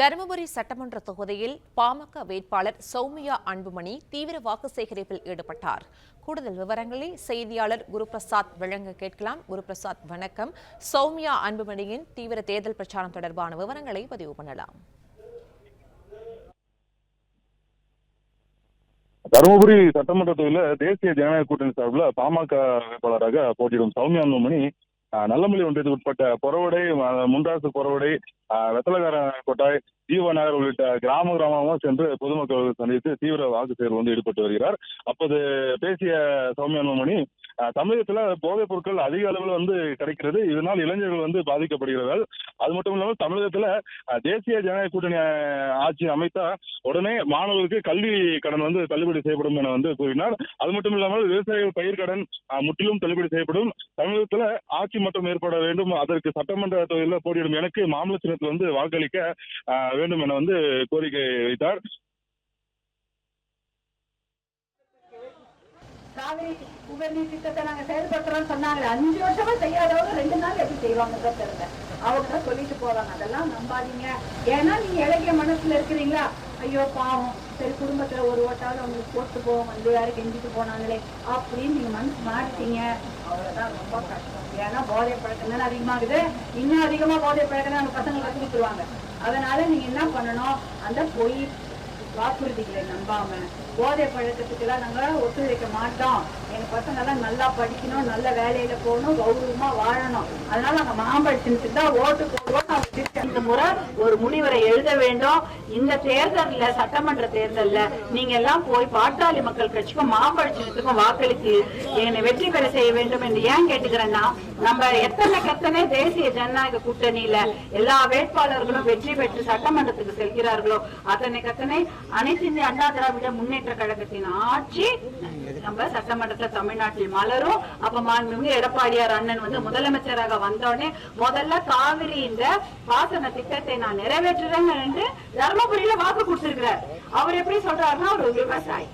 தருமபுரி சட்டமன்ற தொகுதியில் பாமக வேட்பாளர் சௌமியா அன்புமணி தீவிர வாக்கு சேகரிப்பில் ஈடுபட்டார். கூடுதல் விவரங்களை செய்தியாளர் குருபிரசாத் வழங்க கேட்கலாம். குருபிரசாத், வணக்கம். சௌமியா அன்புமணியின் தீவிர தேர்தல் பிரச்சாரம் தொடர்பான விவரங்களை பதிவு பண்ணலாம். தருமபுரி சட்டமன்ற தொகுதியில் தேசிய ஜனநாயக கூட்டணி சார்பில் பாமக வேட்பாளராக போட்டியிடும் சௌமியா அன்புமணி நல்லமல்லி ஒன்றியத்துக்கு உட்பட்ட பொறவடை, முண்டாசு பொறவடை, வெத்தலகார கொட்டாய், ஜீவநகர் உள்ளிட்ட கிராமமாக சென்று பொதுமக்களை சந்தித்து தீவிர வாக்கு தேர்வு ஈடுபட்டு வருகிறார். அப்போது பேசிய சௌமியா அன்புமணி, தமிழகத்துல போதைப் பொருட்கள் அதிக அளவில் கிடைக்கிறது, இதனால் இளைஞர்கள் பாதிக்கப்படுகிறார்கள். அது மட்டும் இல்லாமல் தமிழகத்துல தேசிய ஜனநாயக கூட்டணி ஆட்சி அமைத்தா உடனே மாணவர்களுக்கு கல்வி கடன் தள்ளுபடி செய்யப்படும் என கூறினார். அது மட்டும் இல்லாமல் விவசாயிகள் பயிர்கடன் முற்றிலும் தள்ளுபடி செய்யப்படும். தமிழகத்துல ஆட்சி மாற்றம் ஏற்பட வேண்டும், அதற்கு சட்டமன்ற தொகுதியில் போட்டியிடும் எனக்கு மாமல்ல சின்னத்தில் வாக்களிக்க வேண்டும் என கோரிக்கை வைத்தார். காவிரி உபரி திட்டத்தை நாங்க செயல்படுத்துறோம் சொன்னாங்க. 5 வருஷமா செய்யாதவங்க 2 நாள் எப்படி செய்வாங்க தெரியல. அவங்க தான் சொல்லிட்டு போவாங்க. அதெல்லாம் நம்பாதீங்க. ஏன்னா நீங்க இலக்கிய மனசுல இருக்கிறீங்களா, ஐயோ பாவம், சரி குடும்பத்துல ஒரு ஓட்டாவது அவங்களுக்கு போட்டு போவோம், யாரும் கெஞ்சிட்டு போனாங்களே அப்படின்னு நீங்க மனசு மாறிட்டீங்க. அவ்வளவுதான், ரொம்ப கஷ்டம். ஏன்னா போதை பழக்கம் தானே அதிகமாகுது. இன்னும் அதிகமா போதை பழக்கம் தான் நம்ம பசங்க கத்துக்கிட்டுருவாங்க. அதனால நீங்க என்ன பண்ணணும், அந்த பொய் வாக்குறுதிகளை நம்பாம போதை பழக்கத்துக்கு எல்லாம் நாங்க ஒத்துழைக்க மாட்டோம். எங்க பசங்க எல்லாம் நல்லா படிக்கணும், நல்ல வேலையில போகணும், கௌரவமா வாழணும், அதனால நாங்க மாம்பழத்துக்கு தான் ஓட்டு போடுவோம். இந்த முறை ஒரு முனிவரை எழுத வேண்டும். இந்த தேர்தல்ல, சட்டமன்ற தேர்தல்ல நீங்க எல்லாம் போய் பாட்டாளி மக்கள் கட்சிக்கும் மாம்பழத்துக்கும் வாக்களித்து என்னை வெற்றி பெற செய்ய வேண்டும் என்று ஏன் கேட்டுக்கிறேன்னா, நம்ம எத்தனை தேசிய ஜனநாயக கூட்டணியில எல்லா வேட்பாளர்களும் வெற்றி பெற்று சட்டமன்றத்துக்கு செல்கிறார்களோ அத்தனை அனைத்து இந்திய அண்ணா திராவிட முன்னேற்ற கழகத்தின் ஆட்சி நம்ம சட்டமன்றத்துல தமிழ்நாட்டில் மலரும். அப்ப மாண்புமிகு எடப்பாடியார் அண்ணன் முதலமைச்சராக வந்தோடனே முதல்ல காவிரி இந்த பாசன திட்டத்தை நான் நிறைவேற்றுறேன்னு என்று தர்மபுரியில வாக்கு கொடுத்திருக்கிறார். அவர் எப்படி சொல்றாருன்னா, அவர் விவசாயி,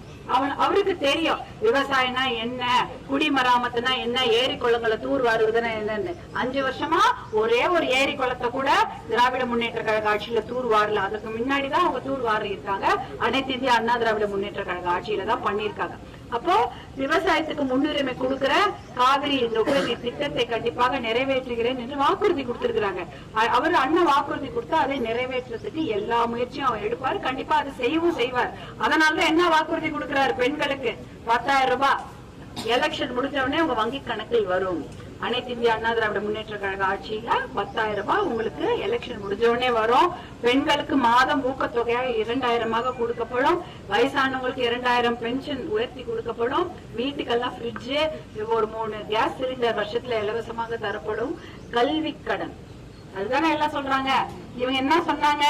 அவருக்கு தெரியும் விவசாயம்னா என்ன, குடிமராமத்துனா என்ன, ஏரி குளங்களை தூர் வாருவதுன்னா என்னன்னு. 5 வருஷமா ஒரே ஒரு ஏரி குளத்தை கூட திராவிட முன்னேற்ற கழக ஆட்சியில தூர் வாரல. அதுக்கு முன்னாடிதான் அவங்க தூர் வாரி இருக்காங்க. அனைத்து இந்திய அண்ணா திராவிட முன்னேற்ற கழக ஆட்சியில தான் பண்ணிருக்காங்க. அப்போ விவசாயத்துக்கு முன்னுரிமை கொடுக்கிற காவிரி இந்த உபரி திட்டத்தை கண்டிப்பாக நிறைவேற்றுகிறேன் என்று வாக்குறுதி கொடுத்திருக்கிறாங்க. அவர் அண்ணன் வாக்குறுதி கொடுத்தா அதை நிறைவேற்றுறதுக்கு எல்லா முயற்சியும் அவர் எடுப்பாரு, கண்டிப்பா அதை செய்யவும் செய்வார். அதனாலதான் என்ன வாக்குறுதி கொடுக்கிறார், பெண்களுக்கு 10,000 ரூபாய் எலெக்ஷன் முடிஞ்ச உடனே உங்க வங்கி கணக்கில் வரும். அனைத்து இந்திய அண்ணா திராவிட முன்னேற்ற கழக ஆட்சியில 10,000 ரூபாய் உங்களுக்கு எலெக்ஷன் முடிஞ்ச உடனே வரும். பெண்களுக்கு மாதம் ஊக்கத்தொகையாக 2,000 கொடுக்கப்படும். வயசானவங்களுக்கு 2,000 பென்ஷன் உயர்த்தி கொடுக்கப்படும். வீட்டுக்கெல்லாம் ஃப்ரிட்ஜ், ஒரு 3 கேஸ் சிலிண்டர் வருஷத்துல இலவசமாக தரப்படும். கல்வி கடன், அதுதானே எல்லாம் சொல்றாங்க. இவங்க என்ன சொன்னாங்க,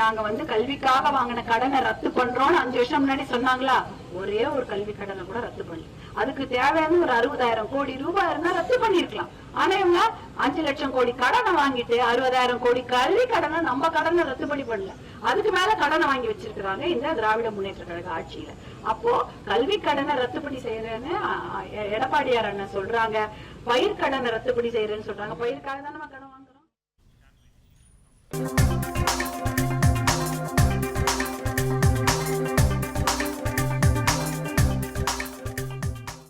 நாங்க கல்விக்காக வாங்கின கடனை ரத்து பண்றோம்னு 5 வருஷம் முன்னாடி சொன்னாங்களா? ஒரே ஒரு கல்வி கடனை கூட ரத்து பண்ணல. அதுக்கு தேவையான ஒரு 60,000 கோடி ரூபாய் இருந்தா ரத்து பண்ணிருக்கலாம். ஆனா இவங்க 5 லட்சம் கோடி கடனை வாங்கிட்டு 60,000 கோடி கல்வி கடனை நம்ம கடனை ரத்து பண்ணல. அதுக்கு மேல கடனை வாங்கி வச்சிருக்கிறாங்க இந்த திராவிட முன்னேற்ற கழக ஆட்சியில. அப்போ கல்வி கடனை ரத்துப்படி செய்யறேன்னு எடப்பாடியார் அண்ணன் சொல்றாங்க. பயிர் கடனை ரத்துப்படி செய்யறேன்னு சொல்றாங்க. பயிர்க்காக தான் நம்ம